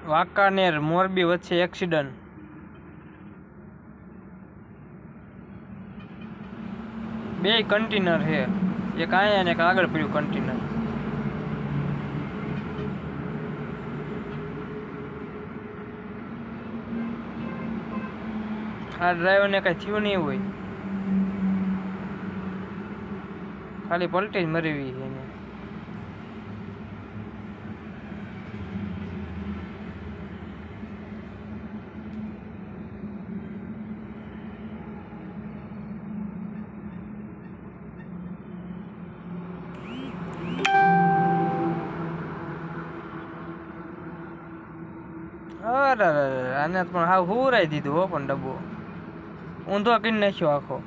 વાંકાનેર મોરબી વચ્ચે એક્સિડન્ટ। બે કન્ટેનર છે, એક અહીંયા અને એક આગળ પડ્યું કન્ટેનર। આ ડ્રાઈવરને કઈ થયું નહીં હોય, ખાલી પલટી જ મરવી છે એને। અરે આને પણ હાવ હુરાઈ દીધું હો, પણ ડબ્બો ઊંધો કરી નાખ્યો આખો।